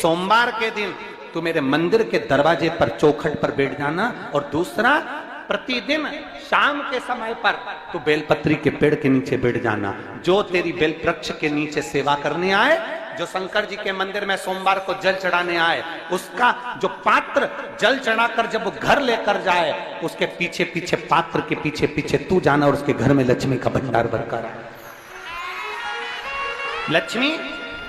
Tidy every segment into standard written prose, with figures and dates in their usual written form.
सोमवार के दिन तू मेरे मंदिर के दरवाजे पर चौखट पर बैठ जाना, और दूसरा प्रतिदिन शाम के समय पर तू बेलपत्री के पेड़ के नीचे बैठ जाना। जो तेरी बेल वृक्ष के नीचे सेवा करने आए, जो शंकर जी के मंदिर में सोमवार को जल चढ़ाने आए, उसका जो पात्र जल चढ़ाकर जब वो घर लेकर जाए, उसके पीछे पीछे, पात्र के पीछे पीछे तू जाना, और उसके घर में लक्ष्मी का भंडार भरकर आए। लक्ष्मी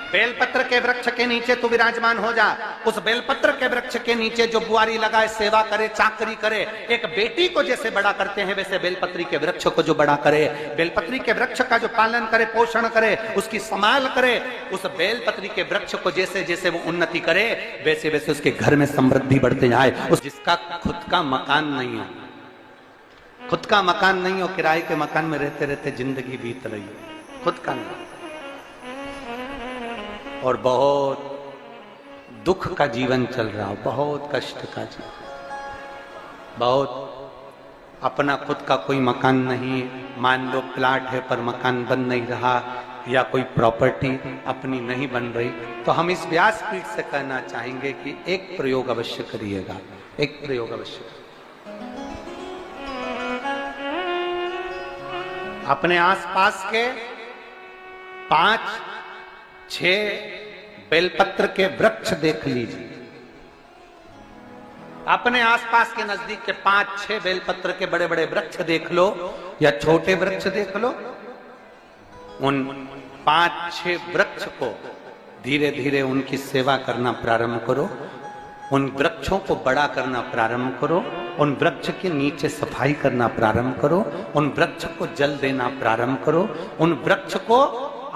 बेलपत्र के वृक्ष के नीचे तू विराजमान हो जा। उस बेलपत्र के वृक्ष के नीचे जो बुआरी लगाए, सेवा करे, चाकरी करे, एक बेटी को जैसे बड़ा करते हैं वैसे बेलपत्री के वृक्ष को जो बड़ा करे, बेलपत्री के वृक्ष का जो पालन करे, पोषण करे, उसकी संभाल करे, उस बेलपत्री के वृक्ष को जैसे जैसे वो उन्नति करे, वैसे वैसे उसके घर में समृद्धि बढ़ते जाए। उस जिसका खुद का मकान नहीं हो, खुद का मकान नहीं हो, किराए के मकान में रहते रहते जिंदगी बीत रही है, खुद का नहीं, और बहुत दुख का जीवन चल रहा हो, बहुत कष्ट का जीवन, बहुत अपना खुद का कोई मकान नहीं, मान लो प्लाट है पर मकान बन नहीं रहा, या कोई प्रॉपर्टी अपनी नहीं बन रही, तो हम इस व्यासपीठ से कहना चाहेंगे कि एक प्रयोग अवश्य करिएगा, एक प्रयोग अवश्य। अपने आसपास के 5-6 बेलपत्र के वृक्ष देख लीजिए, अपने आसपास के नजदीक के 5-6 बेलपत्र के बड़े बड़े वृक्ष देख लो, या छोटे वृक्ष देख लो। उन 5-6 वृक्ष को धीरे धीरे उनकी सेवा करना प्रारंभ करो, उन वृक्षों को बड़ा करना प्रारंभ करो, उन वृक्ष के नीचे सफाई करना प्रारंभ करो, उन वृक्ष को जल देना प्रारंभ करो, उन वृक्ष को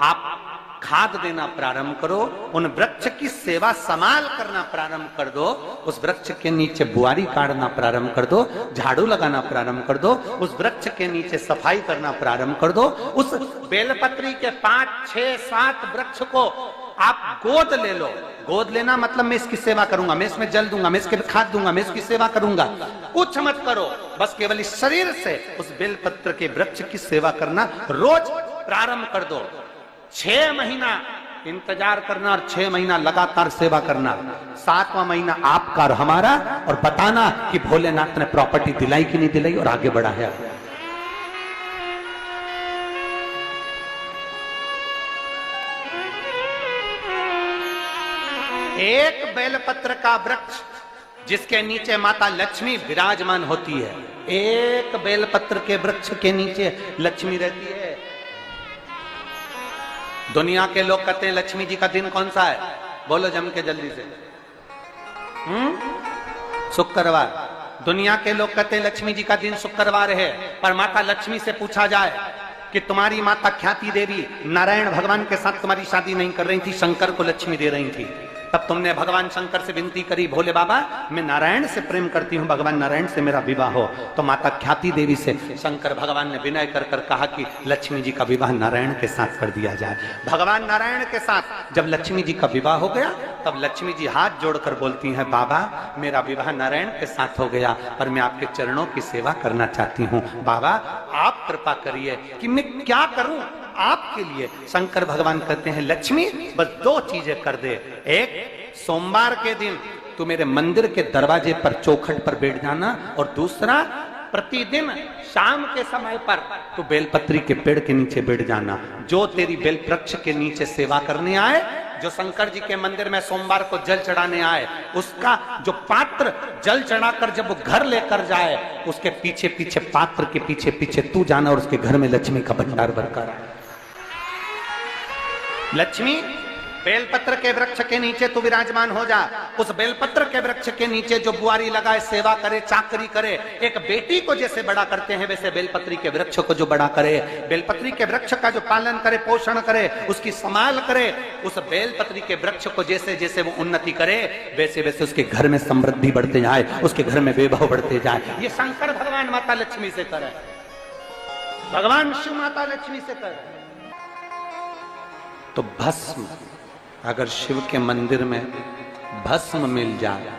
आप खाद देना प्रारंभ करो, उन वृक्ष की सेवा संभाल करना प्रारंभ कर दो, उस वृक्ष के नीचे बुआरी काटना प्रारंभ कर दो, झाड़ू लगाना प्रारंभ कर दो, उस वृक्ष के नीचे सफाई करना प्रारंभ कर दो। उस बेलपत्री के 5-6-7 वृक्ष को आप गोद ले लो। गोद लेना मतलब मैं इसकी सेवा करूंगा, मैं इसमें जल दूंगा, मैं इसके खाद दूंगा, मैं इसकी सेवा करूंगा, कुछ मत करो, बस केवल इस शरीर से उस बेलपत्र के वृक्ष की सेवा करना रोज प्रारंभ कर दो। 6 महीना इंतजार करना और 6 महीना लगातार सेवा करना, 7वां महीना आपका और हमारा, और बताना कि भोलेनाथ ने प्रॉपर्टी दिलाई कि नहीं दिलाई और आगे बढ़ा है। एक बेलपत्र का वृक्ष जिसके नीचे माता लक्ष्मी विराजमान होती है, एक बेलपत्र के वृक्ष के नीचे लक्ष्मी रहती है। दुनिया के लोग कहते हैं लक्ष्मी जी का दिन कौन सा है, बोलो जम के जल्दी से। शुक्रवार। दुनिया के लोग कहते हैं लक्ष्मी जी का दिन शुक्रवार है, पर माता लक्ष्मी से पूछा जाए कि तुम्हारी माता ख्याति देवी नारायण भगवान के साथ तुम्हारी शादी नहीं कर रही थी, शंकर को लक्ष्मी दे रही थी, तब तुमने भगवान शंकर से विनती करी, भोले बाबा मैं नारायण से प्रेम करती हूँ, भगवान नारायण से मेरा विवाह हो। तो माता ख्याति देवी से शंकर भगवान ने विनय कर कर कहा कि लक्ष्मी जी का विवाह नारायण के साथ कर दिया जाए। भगवान नारायण के साथ जब लक्ष्मी जी का विवाह हो गया, तब लक्ष्मी जी हाथ जोड़कर बोलती हैं, बाबा मेरा विवाह नारायण के साथ हो गया, पर मैं आपके चरणों की सेवा करना चाहती हूँ, बाबा आप कृपा करिए कि मैं क्या करूं आपके लिए। शंकर भगवान कहते हैं लक्ष्मी बस 2 चीजें कर दे, एक सोमवार के दिन तू मेरे मंदिर के दरवाजे पर चौखट पर बैठ जाना, और दूसरा प्रतिदिन शाम के समय पर तू बेलपत्री के पेड़ के नीचे बैठ जाना। जो तेरी बेल वृक्ष के नीचे सेवा करने आए, जो शंकर जी के मंदिर में सोमवार को जल चढ़ाने आए, उसका जो पात्र जल चढ़ाकर जब वो घर लेकर जाए, उसके पीछे पीछे, पात्र के पीछे पीछे तू जाना, और उसके घर में लक्ष्मी का भंडार भरकर आए। लक्ष्मी बेलपत्र के वृक्ष के नीचे तू विराजमान हो जा। उस बेलपत्र के वृक्ष के नीचे जो बुआरी लगाए, सेवा करे, चाकरी करे, एक बेटी को जैसे बड़ा करते हैं वैसे बेलपत्री के वृक्ष को जो बड़ा करे, बेलपत्री के वृक्ष का जो पालन करे, पोषण करे, उसकी संभाल करे, उस बेलपत्री के वृक्ष को जैसे जैसे वो उन्नति करे, वैसे वैसे उसके घर में समृद्धि बढ़ते जाए, उसके घर में वैभव बढ़ते जाए। ये शंकर भगवान माता लक्ष्मी से करे, भगवान शिव माता लक्ष्मी से करे। तो भस्म, अगर शिव के मंदिर में भस्म मिल जाए,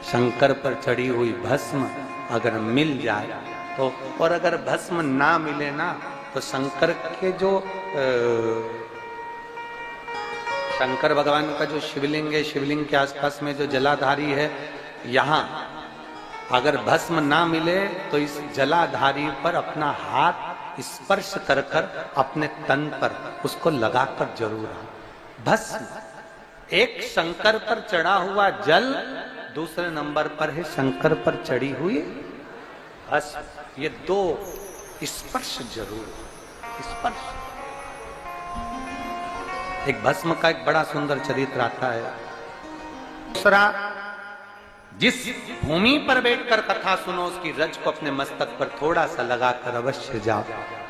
शंकर पर चढ़ी हुई भस्म अगर मिल जाए तो, और अगर भस्म ना मिले ना, तो शंकर के जो शंकर भगवान का जो शिवलिंग है, शिवलिंग के आसपास में जो जलाधारी है, यहां अगर भस्म ना मिले तो इस जलाधारी पर अपना हाथ स्पर्श कर कर अपने तन पर उसको लगाकर जरूर आओ। भस्म एक शंकर पर चढ़ा हुआ जल, दूसरे नंबर पर है शंकर पर चढ़ी हुई भस्म। ये दो स्पर्श जरूर, स्पर्श। एक भस्म का एक बड़ा सुंदर चरित्र आता है। दूसरा, जिस भूमि पर बैठकर कथा सुनो उसकी रज को अपने मस्तक पर थोड़ा सा लगाकर अवश्य जाओ,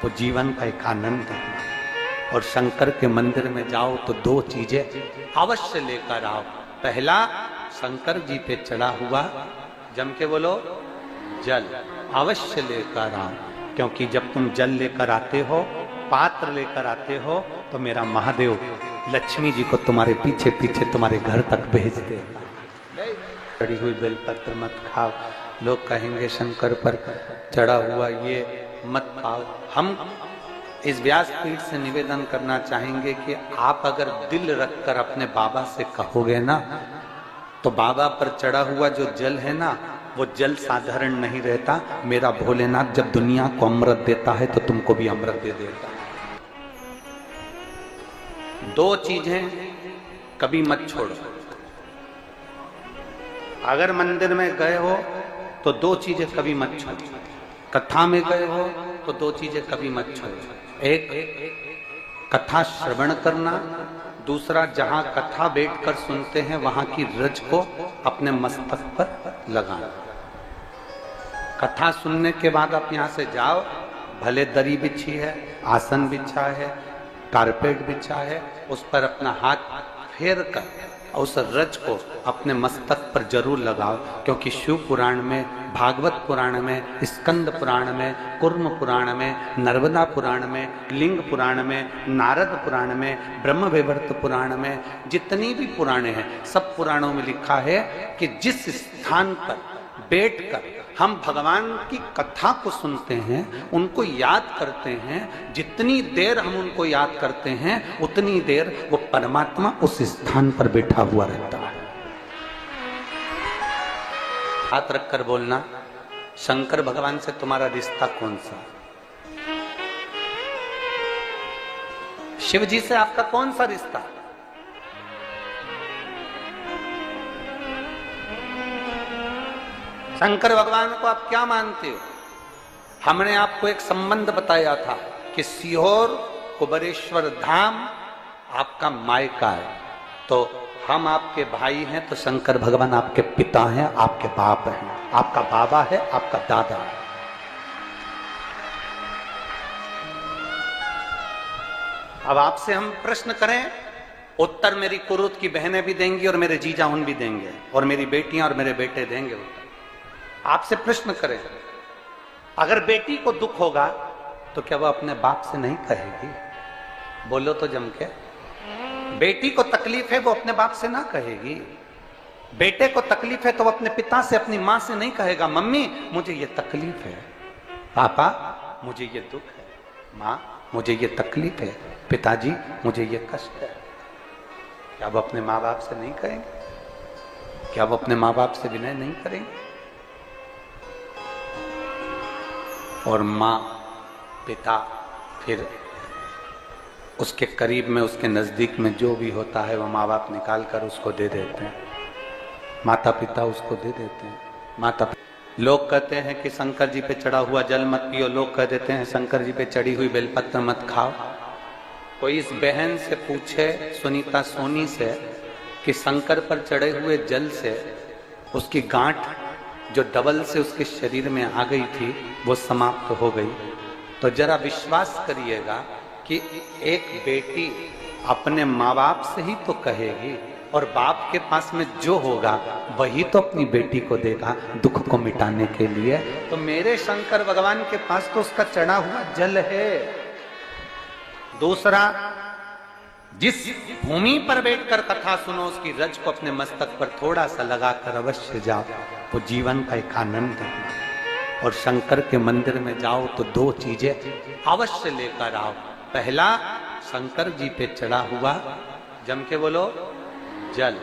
वो जीवन का एक आनंद है। और शंकर के मंदिर में जाओ तो दो चीजें अवश्य लेकर आओ। पहला, शंकर जी पे चढ़ा हुआ, जम के बोलो, जल अवश्य लेकर आओ। क्योंकि जब तुम जल लेकर आते हो, पात्र लेकर आते हो, तो मेरा महादेव लक्ष्मी जी को तुम्हारे पीछे पीछे तुम्हारे घर तक भेज देगा। चढ़ी हुई बेलपत्र मत खाओ, लोग कहेंगे शंकर पर चढ़ा हुआ ये मत खाओ। हम इस व्यासपीठ से निवेदन करना चाहेंगे कि आप अगर दिल रखकर अपने बाबा से कहोगे ना, तो बाबा पर चढ़ा हुआ जो जल है ना, वो जल साधारण नहीं रहता। मेरा भोलेनाथ जब दुनिया को अमृत देता है तो तुमको भी अमृत दे देता है। दो चीजें कभी मत छोड़ो। अगर मंदिर में गए हो तो दो चीजें कभी मत छोड़ो। कथा में गए हो तो दो चीजें कभी मत छोड़ो। एक, कथा श्रवण करना। दूसरा, जहां कथा बैठकर सुनते हैं वहां की रज को अपने मस्तक पर लगाना। कथा सुनने के बाद आप यहां से जाओ, भले दरी बिछी है, आसन बिछा है, कारपेट बिछा है, उस पर अपना हाथ फेर कर उस रज को अपने मस्तक पर जरूर लगाओ। क्योंकि शिव पुराण में, भागवत पुराण में, स्कंद पुराण में, कुर्म पुराण में, नर्मदा पुराण में, लिंग पुराण में, नारद पुराण में, ब्रह्म वैवर्त पुराण में, जितनी भी पुराणे हैं, सब पुराणों में लिखा है कि जिस स्थान पर बैठकर हम भगवान की कथा को सुनते हैं, उनको याद करते हैं, जितनी देर हम उनको याद करते हैं उतनी देर वो परमात्मा उस स्थान पर बैठा हुआ रहता है। हाथ रखकर बोलना, शंकर भगवान से तुम्हारा रिश्ता कौन सा? शिव जी से आपका कौन सा रिश्ता? शंकर भगवान को आप क्या मानते हो? हमने आपको एक संबंध बताया था कि सीहोर कुबेरेश्वर धाम आपका मायका है, तो हम आपके भाई हैं, तो शंकर भगवान आपके पिता हैं, आपके बाप हैं, आपका बाबा है, आपका दादा है। अब आपसे हम प्रश्न करें, उत्तर मेरी कुरुत की बहनें भी देंगी और मेरे जीजा उन भी देंगे और मेरी बेटियां और मेरे बेटे देंगे उत्तर। आपसे प्रश्न करें, अगर बेटी को दुख होगा तो क्या वो अपने बाप से नहीं कहेगी? बोलो तो जम के। बेटी को तकलीफ है, वो अपने बाप से ना कहेगी। बेटे को तकलीफ है तो वो अपने पिता से, अपनी मां से नहीं कहेगा, मम्मी मुझे ये तकलीफ है, पापा मुझे ये दुख है, मां मुझे ये तकलीफ है, पिताजी मुझे ये कष्ट है। क्या वो अपने माँ बाप से नहीं कहेंगे? क्या वो अपने माँ बाप से विनय नहीं करेंगे? और माँ, पिता, फिर उसके करीब में, उसके नजदीक में जो भी होता है वो माँ बाप निकाल कर उसको दे देते हैं, माता पिता उसको दे देते हैं। माता लोग कहते हैं कि शंकर जी पे चढ़ा हुआ जल मत पियो, लोग कह देते हैं शंकर जी पे चढ़ी हुई बेलपत्र मत खाओ। कोई इस बहन से पूछे, सुनीता सोनी से, कि शंकर पर चढ़े हुए जल से उसकी गांठ जो डबल से उसके शरीर में आ गई थी वो समाप्त हो गई, तो जरा विश्वास करिएगा कि एक बेटी अपने माँ बाप से ही तो कहेगी, और बाप के पास में जो होगा वही तो अपनी बेटी को देगा दुख को मिटाने के लिए। तो मेरे शंकर भगवान के पास तो उसका चढ़ा हुआ जल है। दूसरा, जिस भूमि पर बैठकर कथा सुनो उसकी रज को अपने मस्तक पर थोड़ा सा लगाकर अवश्य जाओ, वो जीवन का एक आनंद है। और शंकर के मंदिर में जाओ तो दो चीजें अवश्य लेकर आओ। पहला, शंकर जी पे चढ़ा हुआ जम के बोलो, जल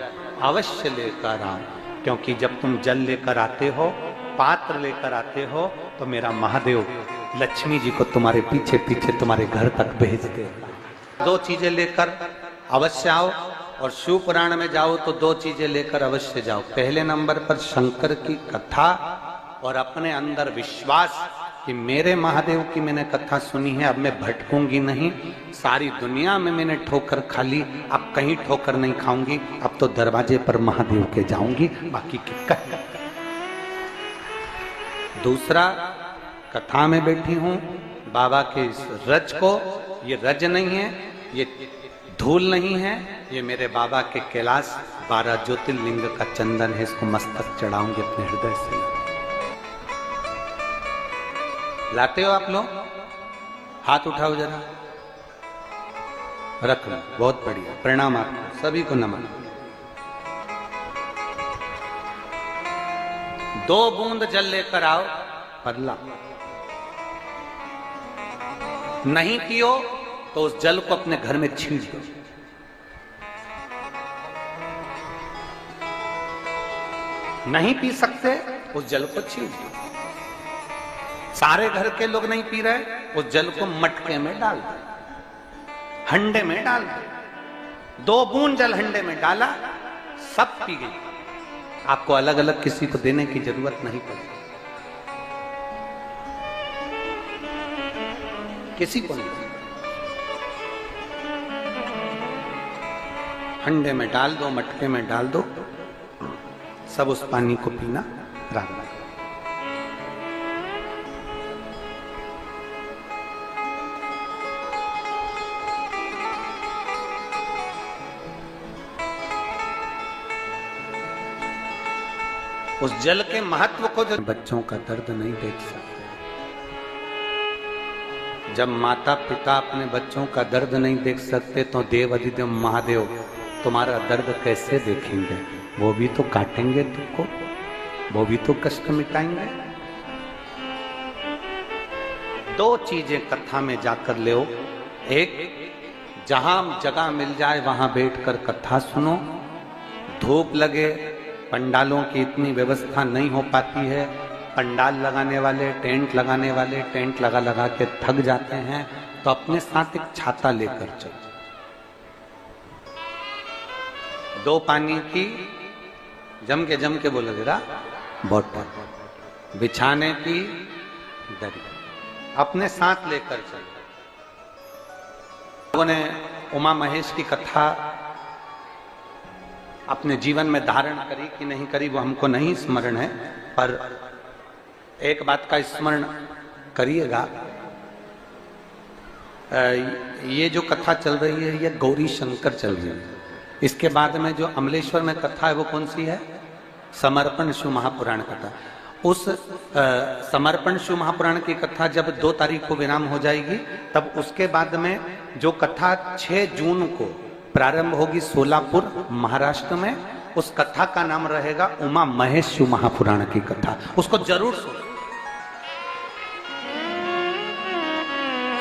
अवश्य लेकर आओ, क्योंकि जब तुम जल लेकर आते हो, पात्र लेकर आते हो, तो मेरा महादेव लक्ष्मी जी को तुम्हारे पीछे पीछे तुम्हारे घर तक भेजते हैं। दो चीजें लेकर अवश्य आओ, और शिव पुराण में जाओ तो दो चीजें लेकर अवश्य जाओ। पहले नंबर पर शंकर की कथा और अपने अंदर विश्वास कि मेरे महादेव की मैंने कथा सुनी है, अब मैं भटकूंगी नहीं। सारी दुनिया में मैंने ठोकर खा ली, अब कहीं ठोकर नहीं खाऊंगी, अब तो दरवाजे पर महादेव के जाऊंगी, बाकी के कह। दूसरा, कथा में बैठी हूं बाबा के इस रज को, ये रज नहीं है, ये धूल नहीं है, ये मेरे बाबा के कैलाश 12 ज्योतिर्लिंग का चंदन है, इसको मस्तक चढ़ाऊंगी अपने हृदय से। लाते हो आप लोग? हाथ उठाओ जरा, रख लो, बहुत बढ़िया, प्रणाम आपको सभी को, नमन। 2 बूंद जल लेकर आओ, परला। नहीं पियो तो उस जल को अपने घर में छींट दो। नहीं पी सकते, उस जल को छींट दो। सारे घर के लोग नहीं पी रहे, उस जल को मटके में डाल दो, हंडे में डाल दो। 2 बूंद जल हंडे में डाला, सब पी गई। आपको अलग अलग किसी को देने की जरूरत नहीं पड़ी, किसी को नहीं। हंडे में डाल दो, मटके में डाल दो, सब उस पानी को पीना राम। उस जल के महत्व को जो बच्चों का दर्द नहीं देख सकते, जब माता पिता अपने बच्चों का दर्द नहीं देख सकते, तो देव अधिदेव महादेव तुम्हारा दर्द कैसे देखेंगे? वो भी तो काटेंगे तुमको, वो भी तो कष्ट मिटाएंगे। 2 चीजें कथा में जाकर ले। एक, जहां जगह मिल जाए वहां बैठकर कथा सुनो। धूप लगे, पंडालों की इतनी व्यवस्था नहीं हो पाती है, पंडाल लगाने वाले, टेंट लगाने वाले टेंट लगा लगा के थक जाते हैं, तो अपने साथ एक छाता लेकर चलो। 2 पानी की जम के बोलो जरा, बोतल, बिछाने की दरी अपने साथ लेकर चलो। लोगों ने उमा महेश की कथा अपने जीवन में धारण करी कि नहीं करी वो हमको नहीं स्मरण है, पर एक बात का स्मरण करिएगा, ये जो कथा चल रही है ये गौरी शंकर चल रही है। इसके बाद में जो अमलेश्वर में कथा है वो कौन सी है? समर्पण शिव महापुराण कथा। उस समर्पण शिव महापुराण की कथा जब 2 तारीख को विराम हो जाएगी, तब उसके बाद में जो कथा 6 जून को प्रारंभ होगी सोलापुर महाराष्ट्र में, उस कथा का नाम रहेगा उमा महेश शिव महापुराण की कथा। उसको जरूर सुनो।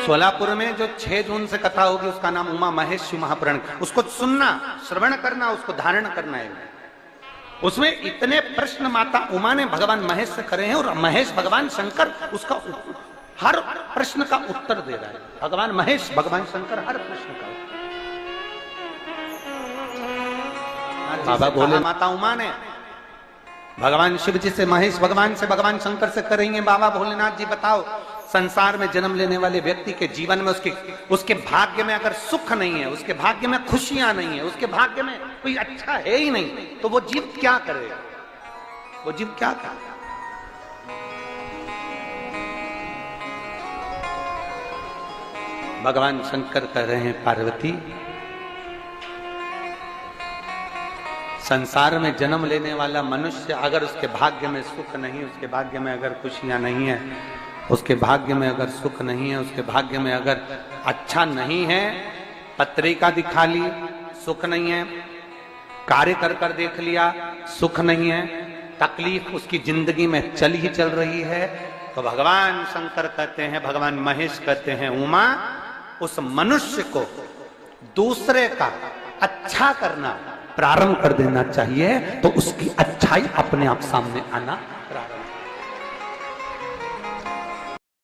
सोलापुर में जो 6 जून से कथा होगी उसका नाम उमा महेश शिव महापुराण। उसको सुनना, श्रवण करना, उसको धारण करना है। उसमें इतने प्रश्न माता उमा ने भगवान महेश से करे हैं, और महेश भगवान शंकर उसका हर प्रश्न का उत्तर दे रहा है। भगवान महेश भगवान शंकर हर प्रश्न का। बाबा बोले माता उमा ने भगवान शिव जी से, महेश भगवान से, भगवान शंकर से करेंगे, बाबा भोलेनाथ जी बताओ, संसार में जन्म लेने वाले व्यक्ति के जीवन में उसके भाग्य में अगर सुख नहीं है, उसके भाग्य में खुशियां नहीं है, उसके भाग्य में कोई अच्छा है ही नहीं, तो वो जीव क्या करेगा? वो जीव क्या करेगा? भगवान शंकर कह रहे हैं, पार्वती, संसार में जन्म लेने वाला मनुष्य अगर उसके भाग्य में सुख नहीं, उसके भाग्य में अगर खुशियां नहीं है, उसके भाग्य में अगर सुख नहीं है, उसके भाग्य में अगर अच्छा नहीं है, पत्रिका दिखा ली सुख नहीं है, कार्य कर कर देख लिया सुख नहीं है, तकलीफ उसकी जिंदगी में चल ही चल रही है, तो भगवान शंकर कहते हैं, भगवान महेश कहते हैं, उमा, उस मनुष्य को दूसरे का अच्छा करना प्रारंभ कर देना चाहिए, तो उसकी अच्छाई अपने आप सामने आना प्रारंभ